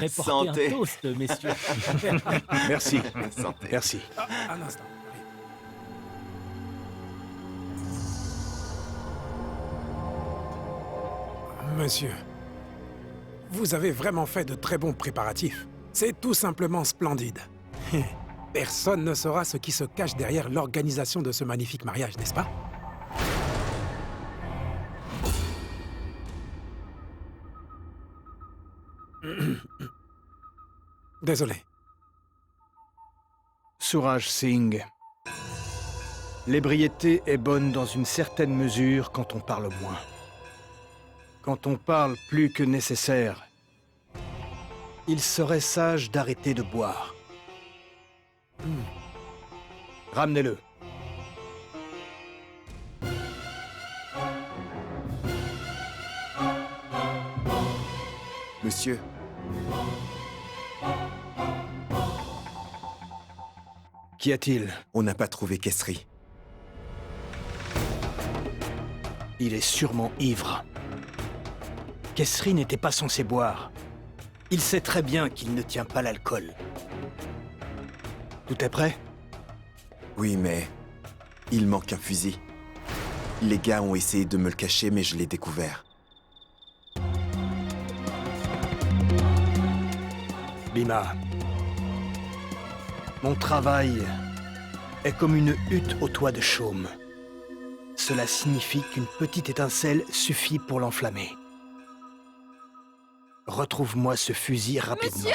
pourrait porter Santé. un toast, messieurs. Merci. Santé. Merci. Un instant. Monsieur, vous avez vraiment fait de très bons préparatifs. C'est tout simplement splendide. Personne ne saura ce qui se cache derrière l'organisation de ce magnifique mariage, n'est-ce pas? Désolé. Suraj Singh. L'ébriété est bonne dans une certaine mesure quand on parle moins. Quand on parle plus que nécessaire, il serait sage d'arrêter de boire. Ramenez-le. Monsieur, Qu'y a-t-il? on n'a pas trouvé Kesri. Il est sûrement ivre. Kesri n'était pas censé boire. Il sait très bien qu'il ne tient pas l'alcool. Tout est prêt? Oui, mais il manque un fusil. Les gars ont essayé de me le cacher, mais je l'ai découvert. Bhima, mon travail est comme une hutte au toit de chaume. Cela signifie qu'une petite étincelle suffit pour l'enflammer. Retrouve-moi ce fusil rapidement. Monsieur!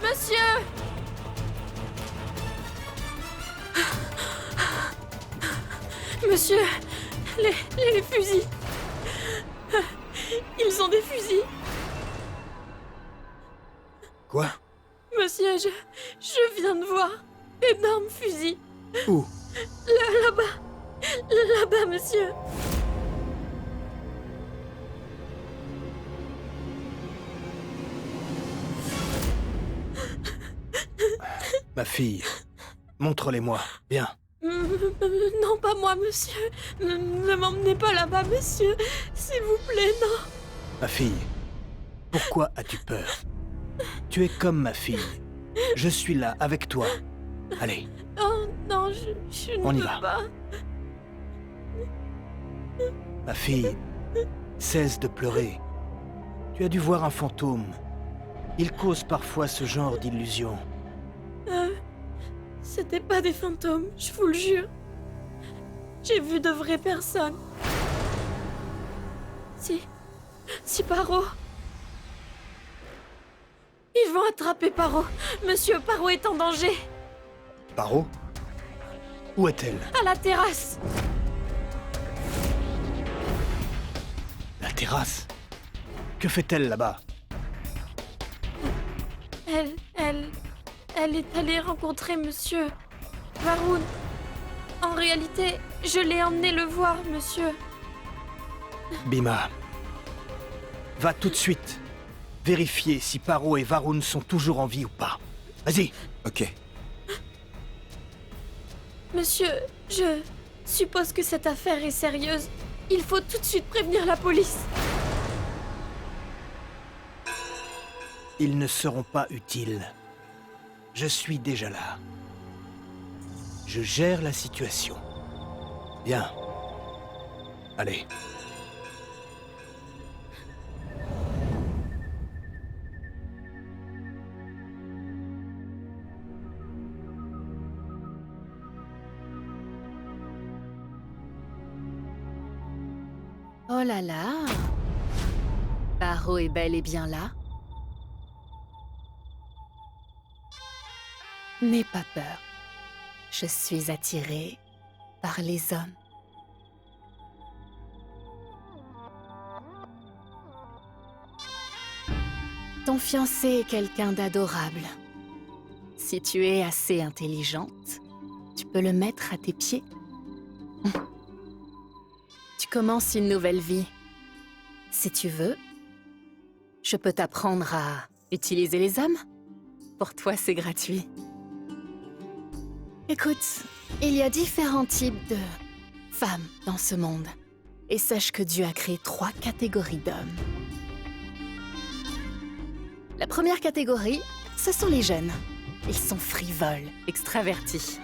Monsieur! Monsieur, les fusils. Ils ont des fusils. Quoi? Monsieur, je viens de voir. Énorme fusil. Où? Là-bas. Là-bas, monsieur. Ma fille, montre-les-moi. Bien. Non, pas moi, monsieur. Ne m'emmenez pas là-bas, monsieur. S'il vous plaît, non. Ma fille, pourquoi as-tu peur? Tu es comme ma fille. Je suis là, avec toi. Allez, Oh, non, je ne On y peux va. pas. ma fille, cesse de pleurer. Tu as dû voir un fantôme. Il cause parfois ce genre d'illusion. C'était pas des fantômes, je vous le jure. J'ai vu de vraies personnes. Si Paro... Ils vont attraper Paro. Monsieur, Paro est en danger. Paro? Où est-elle? À la terrasse. La terrasse? Que fait-elle là-bas? Elle est allée rencontrer monsieur Varun. En réalité, je l'ai emmené le voir, monsieur. Bhima, va tout de suite vérifier si Paro et Varun sont toujours en vie ou pas. Vas-y. Ok. Monsieur, je suppose que cette affaire est sérieuse. Il faut tout de suite prévenir la police. Ils ne seront pas utiles. Je suis déjà là. Je gère la situation. Bien. Allez. Oh là là! Paro est bel et bien là. N'aie pas peur. Je suis attirée par les hommes. Ton fiancé est quelqu'un d'adorable. Si tu es assez intelligente, tu peux le mettre à tes pieds. Tu commences une nouvelle vie. Si tu veux, Je peux t'apprendre à utiliser les âmes. Pour toi, c'est gratuit. Écoute, il y a différents types de femmes dans ce monde. Et sache que Dieu a créé 3 catégories d'hommes. La première catégorie, ce sont les jeunes. Ils sont frivoles, extravertis.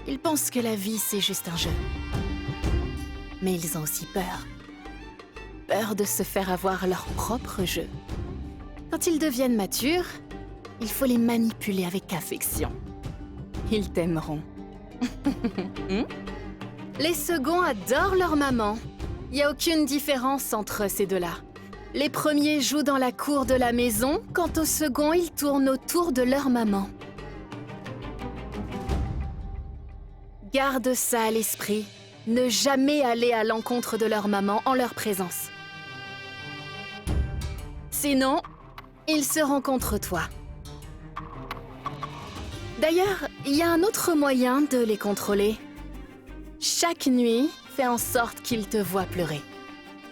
Ils pensent que la vie, c'est juste un jeu. Mais ils ont aussi peur. Peur de se faire avoir leur propre jeu. Quand ils deviennent matures, il faut les manipuler avec affection. Ils t'aimeront. Les seconds adorent leur maman. Il n'y a aucune différence entre ces deux-là. Les premiers jouent dans la cour de la maison, quant aux seconds, ils tournent autour de leur maman. Garde ça à l'esprit. Ne jamais aller à l'encontre de leur maman en leur présence. Sinon, ils seront contre toi. D'ailleurs, il y a un autre moyen de les contrôler. Chaque nuit, fais en sorte qu'ils te voient pleurer.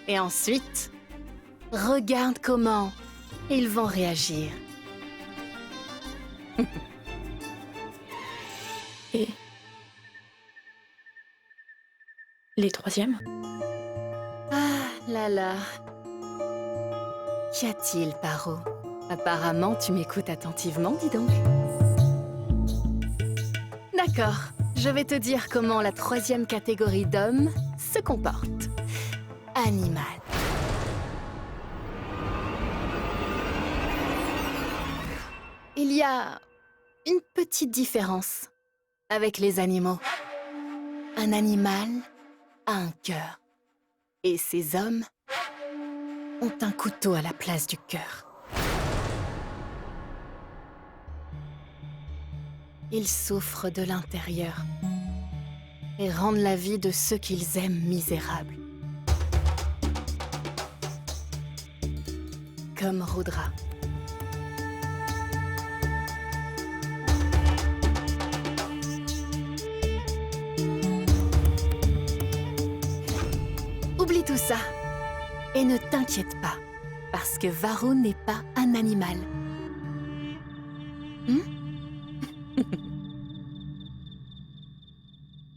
Et ensuite, regarde comment ils vont réagir. Et... les troisièmes? Ah là là. Qu'y a-t-il, Paro? Apparemment, tu m'écoutes attentivement, dis donc. D'accord, je vais te dire comment la 3e catégorie d'hommes se comporte. Animal. Il y a une petite différence avec les animaux. Un animal a un cœur. Et ces hommes ont un couteau à la place du cœur. Ils souffrent de l'intérieur et rendent la vie de ceux qu'ils aiment misérable. Comme Rudra. Oublie tout ça et ne t'inquiète pas, parce que Varun n'est pas un animal.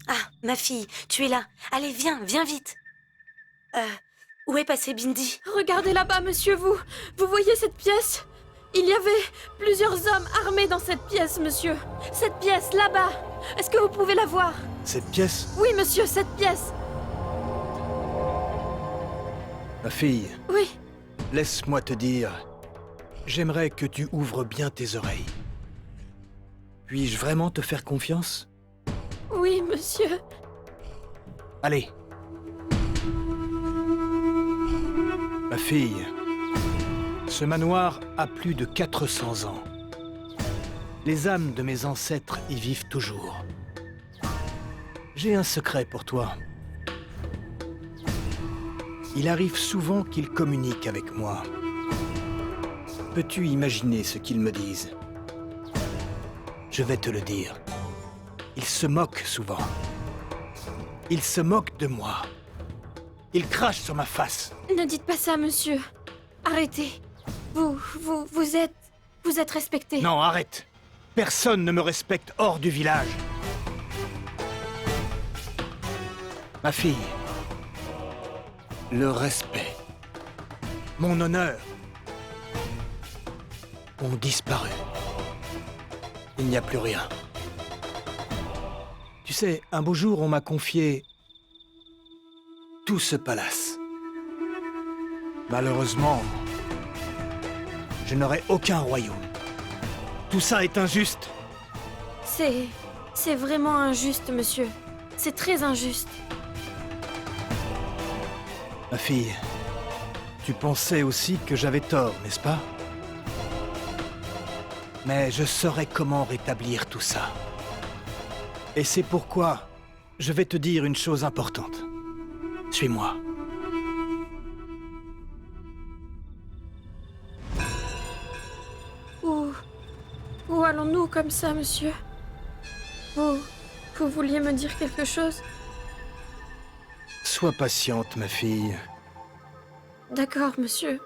Ah, ma fille, tu es là. Allez, viens, viens vite. Où est passé Bindi? Regardez là-bas, monsieur, vous voyez cette pièce? Il y avait plusieurs hommes armés dans cette pièce, monsieur. Cette pièce, là-bas. Est-ce que vous pouvez la voir? Cette pièce, Oui, monsieur, cette pièce. ma fille, Oui. laisse-moi te dire, j'aimerais que tu ouvres bien tes oreilles. Puis-je vraiment te faire confiance? Oui, monsieur. Allez. Ma fille, ce manoir a plus de 400 ans. Les âmes de mes ancêtres y vivent toujours. J'ai un secret pour toi. Il arrive souvent qu'ils communiquent avec moi. Peux-tu imaginer ce qu'ils me disent? Je vais te le dire. Ils se moquent souvent. Ils se moquent de moi. Ils crachent sur ma face. Ne dites pas ça, monsieur. Arrêtez. Vous êtes respecté. Non, arrête. Personne ne me respecte hors du village. Ma fille, le respect, mon honneur ont disparu. Il n'y a plus rien. Tu sais, un beau jour, on m'a confié tout ce palace. Malheureusement, je n'aurai aucun royaume. Tout ça est injuste. C'est vraiment injuste, monsieur. C'est très injuste. Ma fille, tu pensais aussi que j'avais tort, n'est-ce pas? Mais je saurai comment rétablir tout ça. Et c'est pourquoi je vais te dire une chose importante. Suis-moi. Où allons-nous comme ça, monsieur? Vous vouliez me dire quelque chose? Sois patiente, ma fille. D'accord, monsieur.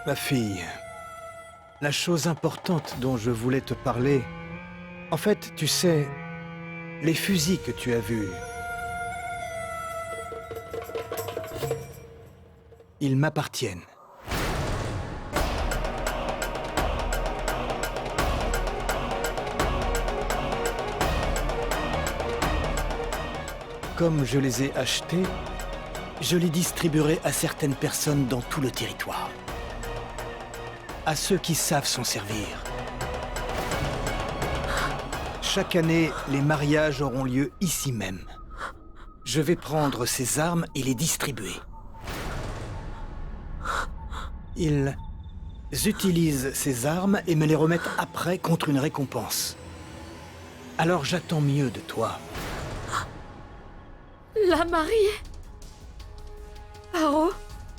Ma fille, la chose importante dont je voulais te parler... En fait, tu sais, les fusils que tu as vus... Ils m'appartiennent. Comme je les ai achetés, je les distribuerai à certaines personnes dans tout le territoire. À ceux qui savent s'en servir. Chaque année, les mariages auront lieu ici même. Je vais prendre ces armes et les distribuer. Ils utilisent ces armes et me les remettent après contre une récompense. Alors j'attends mieux de toi. La mariée? Paro?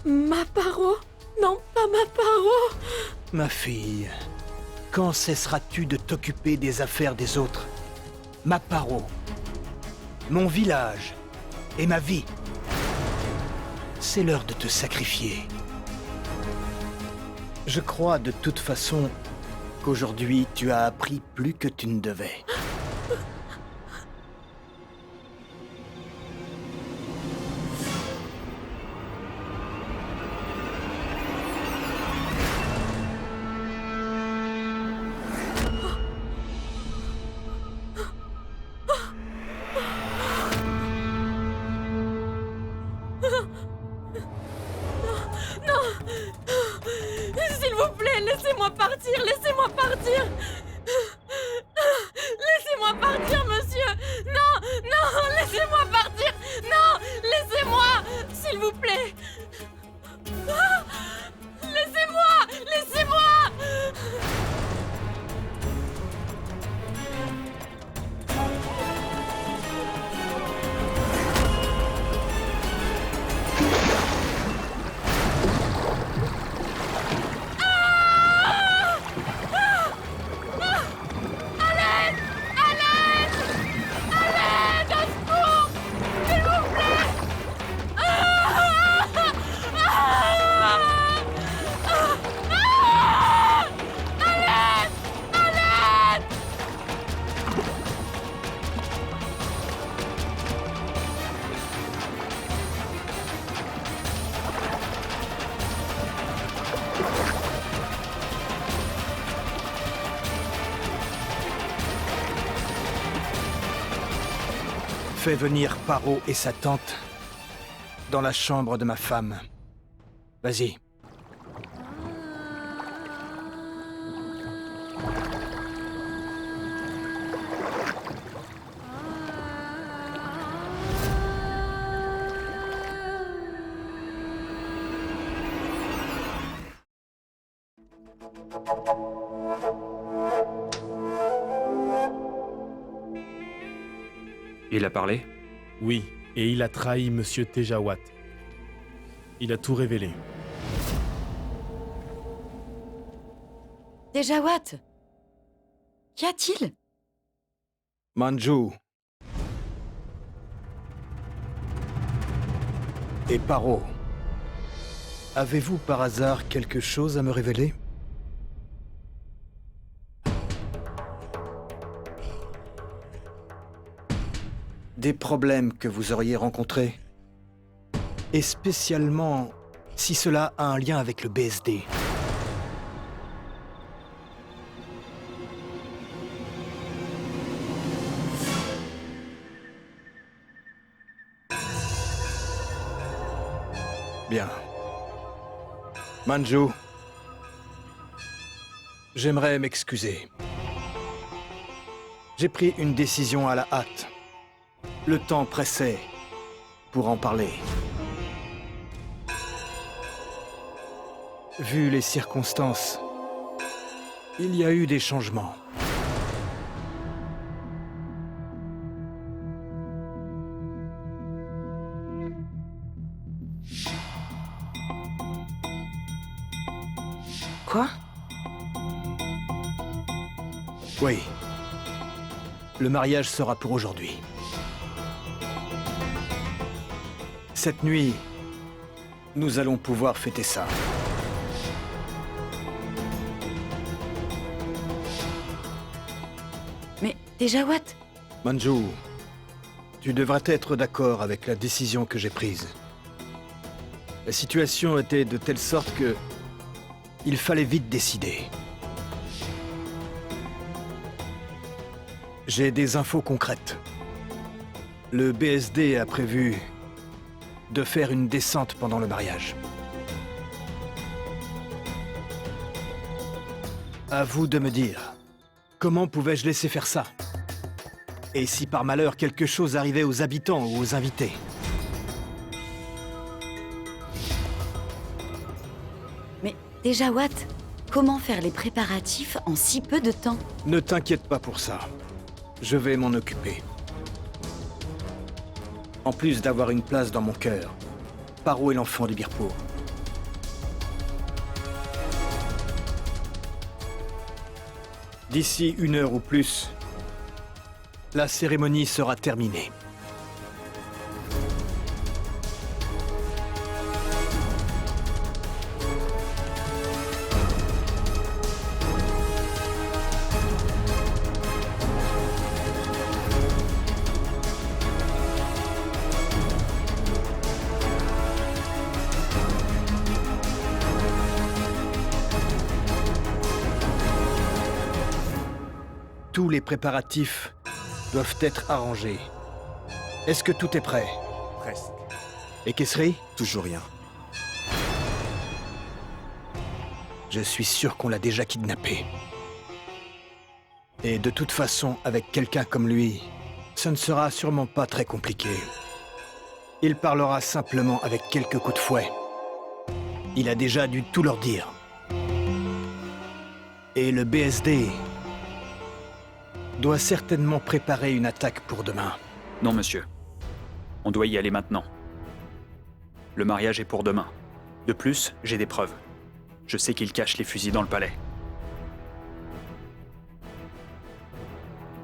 Ma Paro? Non, pas ma Paro! Ma fille, quand cesseras-tu de t'occuper des affaires des autres? Ma Paro, mon village et ma vie. C'est l'heure de te sacrifier. Je crois de toute façon qu'aujourd'hui tu as appris plus que tu ne devais. S'il vous plaît, laissez-moi partir, laissez-moi partir. Laissez-moi partir, monsieur. Non, non, laissez-moi partir. Non, laissez-moi, s'il vous plaît. Laissez-moi, laissez-moi. Fais venir Paro et sa tante dans la chambre de ma femme. Vas-y. Il a parlé? Oui, et il a trahi Monsieur Tejawat. Il a tout révélé. Tejawat, qu'y a-t-il? Manju. Et Paro. Avez-vous par hasard quelque chose à me révéler? Des problèmes que vous auriez rencontrés? Et spécialement si cela a un lien avec le BSD. Bien. Manju, j'aimerais m'excuser. J'ai pris une décision à la hâte. Le temps pressait pour en parler. Vu les circonstances, il y a eu des changements. Quoi? Oui. Le mariage sera pour aujourd'hui. Cette nuit, nous allons pouvoir fêter ça. Tejawat, Manju, tu devrais être d'accord avec la décision que j'ai prise. La situation était de telle sorte que... il fallait vite décider. J'ai des infos concrètes. Le BSD a prévu de faire une descente pendant le mariage. À vous de me dire, comment pouvais-je laisser faire ça? Et si par malheur quelque chose arrivait aux habitants ou aux invités? mais Tejawat, comment faire les préparatifs en si peu de temps? Ne t'inquiète pas pour ça. Je vais m'en occuper. En plus d'avoir une place dans mon cœur, Paro est l'enfant du Birpur. D'ici 1 heure ou plus, la cérémonie sera terminée. Tous les préparatifs doivent être arrangés. Est-ce que tout est prêt? Presque. Et Kesri? Toujours rien. Je suis sûr qu'on l'a déjà kidnappé. Et de toute façon, avec quelqu'un comme lui, ce ne sera sûrement pas très compliqué. Il parlera simplement avec quelques coups de fouet. Il a déjà dû tout leur dire. Et le BSD doit certainement préparer une attaque pour demain. Non, monsieur. On doit y aller maintenant. Le mariage est pour demain. De plus, j'ai des preuves. Je sais qu'il cache les fusils dans le palais.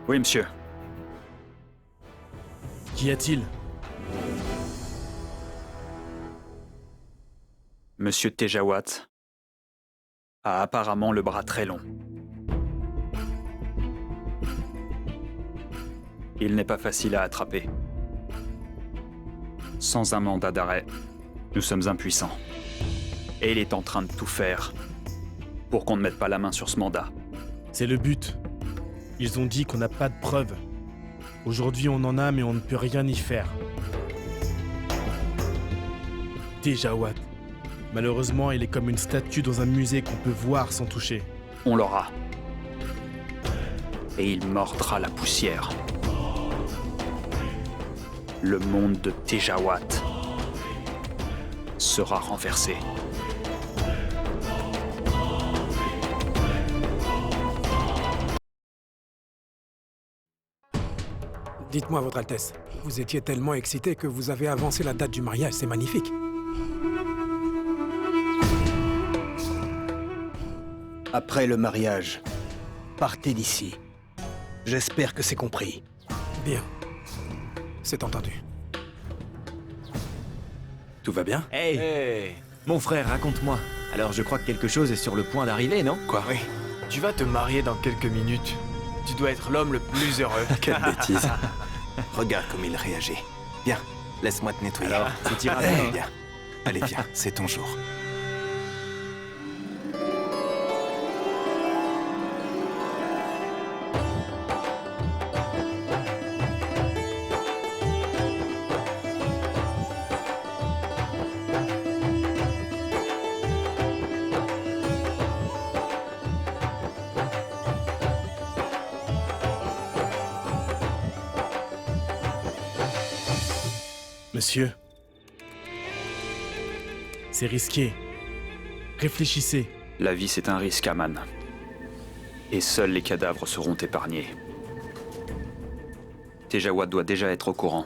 Oui, monsieur. Qu'y a-t-il? Monsieur Tejawat a apparemment le bras très long. Il n'est pas facile à attraper. Sans un mandat d'arrêt, nous sommes impuissants. Et il est en train de tout faire pour qu'on ne mette pas la main sur ce mandat. C'est le but. Ils ont dit qu'on n'a pas de preuves. Aujourd'hui, on en a, mais on ne peut rien y faire. Tejawat. Malheureusement, il est comme une statue dans un musée qu'on peut voir sans toucher. On l'aura. Et il mordra la poussière. Le monde de Tejawat sera renversé. Dites-moi, Votre Altesse, vous étiez tellement excité que vous avez avancé la date du mariage, c'est magnifique. Après le mariage, partez d'ici. J'espère que c'est compris. Bien. C'est entendu. Tout va bien? Hey. Mon frère, raconte-moi. Alors je crois que quelque chose est sur le point d'arriver, non? Quoi? Oui. Tu vas te marier dans quelques minutes. Tu dois être l'homme le plus heureux. Quelle bêtise. Regarde comme il réagit. Viens, laisse-moi te nettoyer. Alors, tout ira Allez, bien. viens. Allez, viens, c'est ton jour. Monsieur. C'est risqué. Réfléchissez. La vie, c'est un risque, Aman. Et seuls les cadavres seront épargnés. Tejawat doit déjà être au courant.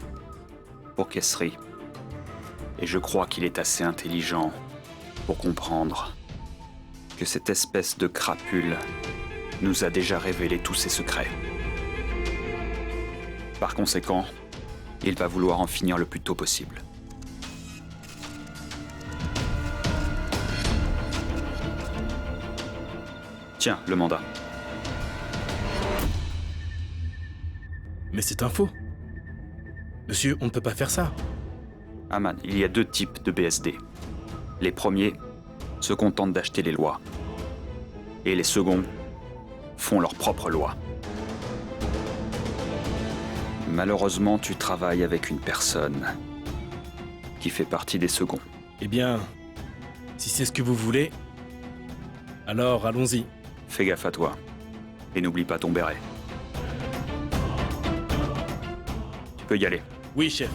Pour Kesri. Et je crois qu'il est assez intelligent pour comprendre que cette espèce de crapule nous a déjà révélé tous ses secrets. Par conséquent, il va vouloir en finir le plus tôt possible. Tiens, le mandat. Mais c'est un faux. Monsieur, on ne peut pas faire ça. Aman, il y a 2 types de BSD. Les premiers se contentent d'acheter les lois. Et les seconds font leurs propres lois. Malheureusement, tu travailles avec une personne qui fait partie des seconds. Eh bien, si c'est ce que vous voulez, alors allons-y. Fais gaffe à toi. Et n'oublie pas ton béret. Tu peux y aller. Oui, chef.